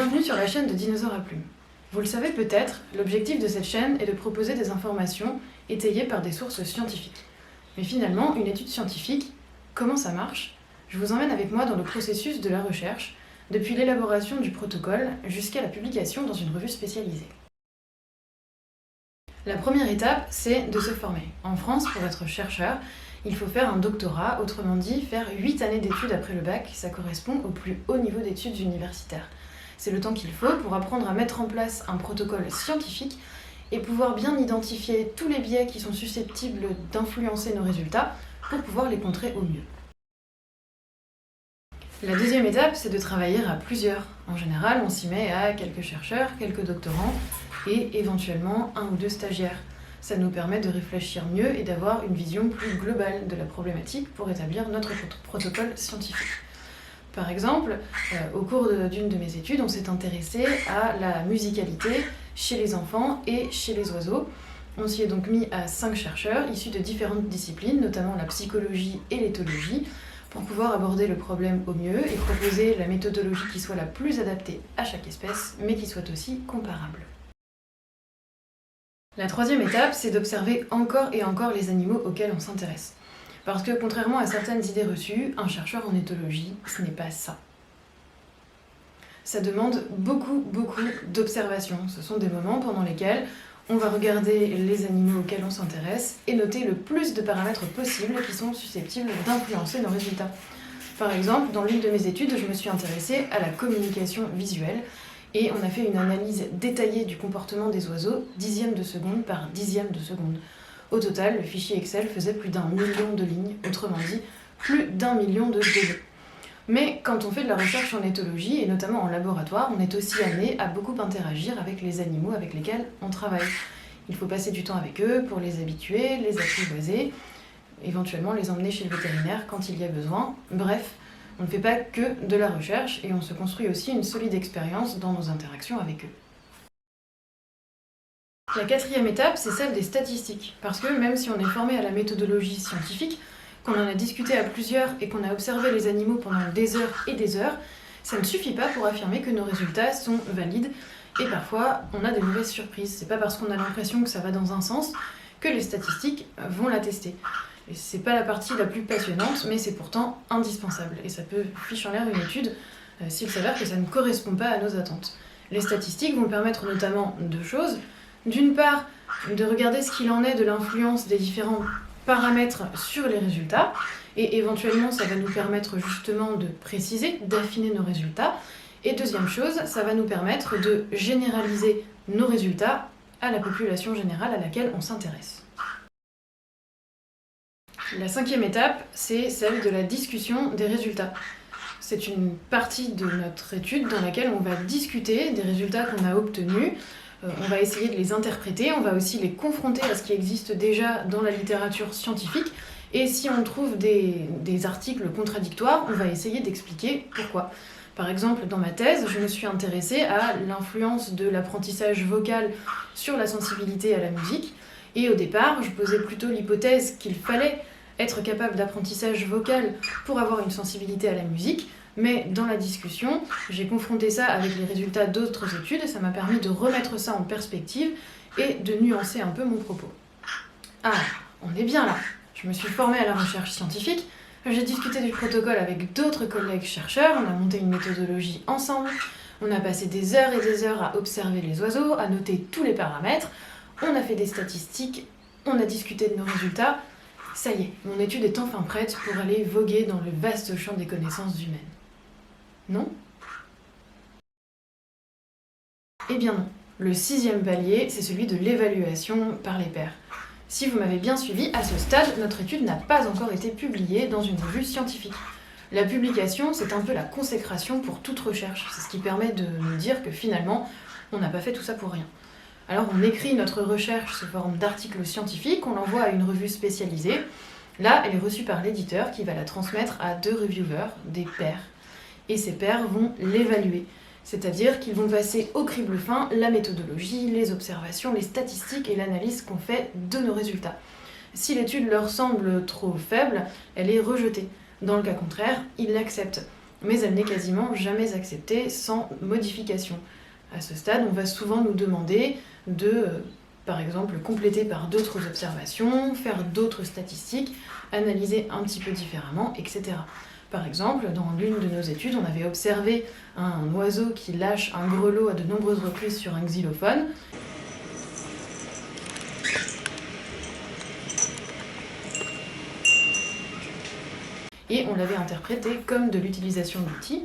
Bienvenue sur la chaîne de Dinosaures à Plumes. Vous le savez peut-être, l'objectif de cette chaîne est de proposer des informations étayées par des sources scientifiques. Mais finalement, une étude scientifique, comment ça marche? Je vous emmène avec moi dans le processus de la recherche, depuis l'élaboration du protocole jusqu'à la publication dans une revue spécialisée. La première étape, c'est de se former. En France, pour être chercheur, il faut faire un doctorat, autrement dit, faire 8 années d'études après le bac, ça correspond au plus haut niveau d'études universitaires. C'est le temps qu'il faut pour apprendre à mettre en place un protocole scientifique et pouvoir bien identifier tous les biais qui sont susceptibles d'influencer nos résultats pour pouvoir les contrer au mieux. La deuxième étape, c'est de travailler à plusieurs. En général, on s'y met à quelques chercheurs, quelques doctorants et éventuellement 1 ou 2 stagiaires. Ça nous permet de réfléchir mieux et d'avoir une vision plus globale de la problématique pour établir notre protocole scientifique. Par exemple, au cours d'une de mes études, on s'est intéressé à la musicalité chez les enfants et chez les oiseaux. On s'y est donc mis à 5 chercheurs issus de différentes disciplines, notamment la psychologie et l'éthologie, pour pouvoir aborder le problème au mieux et proposer la méthodologie qui soit la plus adaptée à chaque espèce, mais qui soit aussi comparable. La troisième étape, c'est d'observer encore et encore les animaux auxquels on s'intéresse. Parce que contrairement à certaines idées reçues, un chercheur en éthologie, ce n'est pas ça. Ça demande beaucoup d'observations. Ce sont des moments pendant lesquels on va regarder les animaux auxquels on s'intéresse et noter le plus de paramètres possibles qui sont susceptibles d'influencer nos résultats. Par exemple, dans l'une de mes études, je me suis intéressée à la communication visuelle et on a fait une analyse détaillée du comportement des oiseaux, dixième de seconde par dixième de seconde. Au total, le fichier Excel faisait plus d'1 million de lignes, autrement dit, plus d'1 million de données. Mais quand on fait de la recherche en éthologie, et notamment en laboratoire, on est aussi amené à beaucoup interagir avec les animaux avec lesquels on travaille. Il faut passer du temps avec eux pour les habituer, les apprivoiser, éventuellement les emmener chez le vétérinaire quand il y a besoin. Bref, on ne fait pas que de la recherche et on se construit aussi une solide expérience dans nos interactions avec eux. La quatrième étape, c'est celle des statistiques. Parce que même si on est formé à la méthodologie scientifique, qu'on en a discuté à plusieurs et qu'on a observé les animaux pendant des heures et des heures, ça ne suffit pas pour affirmer que nos résultats sont valides et parfois on a des mauvaises surprises. C'est pas parce qu'on a l'impression que ça va dans un sens que les statistiques vont l'attester. Et c'est pas la partie la plus passionnante, mais c'est pourtant indispensable. Et ça peut fiche en l'air une étude s'il s'avère que ça ne correspond pas à nos attentes. Les statistiques vont permettre notamment 2 choses. D'une part, de regarder ce qu'il en est de l'influence des différents paramètres sur les résultats, et éventuellement ça va nous permettre justement de préciser, d'affiner nos résultats. Et deuxième chose, ça va nous permettre de généraliser nos résultats à la population générale à laquelle on s'intéresse. La 5e étape, c'est celle de la discussion des résultats. C'est une partie de notre étude dans laquelle on va discuter des résultats qu'on a obtenus. On va essayer de les interpréter, on va aussi les confronter à ce qui existe déjà dans la littérature scientifique. Et si on trouve des articles contradictoires, on va essayer d'expliquer pourquoi. Par exemple, dans ma thèse, je me suis intéressée à l'influence de l'apprentissage vocal sur la sensibilité à la musique. Et au départ, je posais plutôt l'hypothèse qu'il fallait être capable d'apprentissage vocal pour avoir une sensibilité à la musique. Mais dans la discussion, j'ai confronté ça avec les résultats d'autres études et ça m'a permis de remettre ça en perspective et de nuancer un peu mon propos. Ah, on est bien là. Je me suis formée à la recherche scientifique, j'ai discuté du protocole avec d'autres collègues chercheurs, on a monté une méthodologie ensemble, on a passé des heures et des heures à observer les oiseaux, à noter tous les paramètres, on a fait des statistiques, on a discuté de nos résultats. Ça y est, mon étude est enfin prête pour aller voguer dans le vaste champ des connaissances humaines. Non? Eh bien non. Le 6e palier, c'est celui de l'évaluation par les pairs. Si vous m'avez bien suivi, à ce stade, notre étude n'a pas encore été publiée dans une revue scientifique. La publication, c'est un peu la consécration pour toute recherche. C'est ce qui permet de nous dire que finalement, on n'a pas fait tout ça pour rien. Alors on écrit notre recherche sous forme d'articles scientifiques, on l'envoie à une revue spécialisée. Là, elle est reçue par l'éditeur qui va la transmettre à 2 reviewers, des pairs. Et ces pairs vont l'évaluer. C'est-à-dire qu'ils vont passer au crible fin la méthodologie, les observations, les statistiques et l'analyse qu'on fait de nos résultats. Si l'étude leur semble trop faible, elle est rejetée. Dans le cas contraire, ils l'acceptent. mais elle n'est quasiment jamais acceptée sans modification. À ce stade, on va souvent nous demander de, par exemple, compléter par d'autres observations, faire d'autres statistiques, analyser un petit peu différemment, etc. Par exemple, dans l'une de nos études, on avait observé un oiseau qui lâche un grelot à de nombreuses reprises sur un xylophone. Et on l'avait interprété comme de l'utilisation d'outils,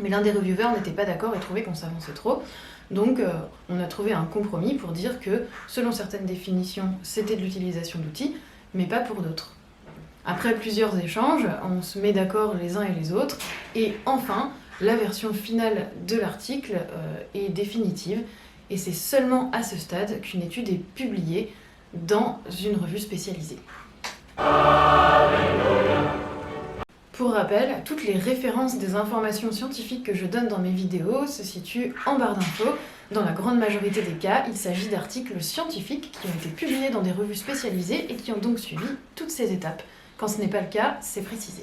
mais l'un des reviewers n'était pas d'accord et trouvait qu'on s'avançait trop. Donc on a trouvé un compromis pour dire que, selon certaines définitions, c'était de l'utilisation d'outils, mais pas pour d'autres. Après plusieurs échanges, on se met d'accord les uns et les autres, et enfin, la version finale de l'article est définitive, et c'est seulement à ce stade qu'une étude est publiée dans une revue spécialisée. Pour rappel, toutes les références des informations scientifiques que je donne dans mes vidéos se situent en barre d'infos. Dans la grande majorité des cas, il s'agit d'articles scientifiques qui ont été publiés dans des revues spécialisées et qui ont donc suivi toutes ces étapes. Quand ce n'est pas le cas, c'est précisé.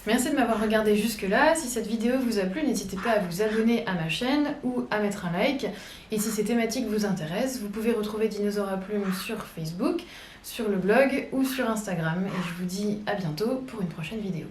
Merci de m'avoir regardé jusque-là. Si cette vidéo vous a plu, n'hésitez pas à vous abonner à ma chaîne ou à mettre un like. Et si ces thématiques vous intéressent, vous pouvez retrouver Dinosaures à Plumes sur Facebook, sur le blog ou sur Instagram. Et je vous dis à bientôt pour une prochaine vidéo.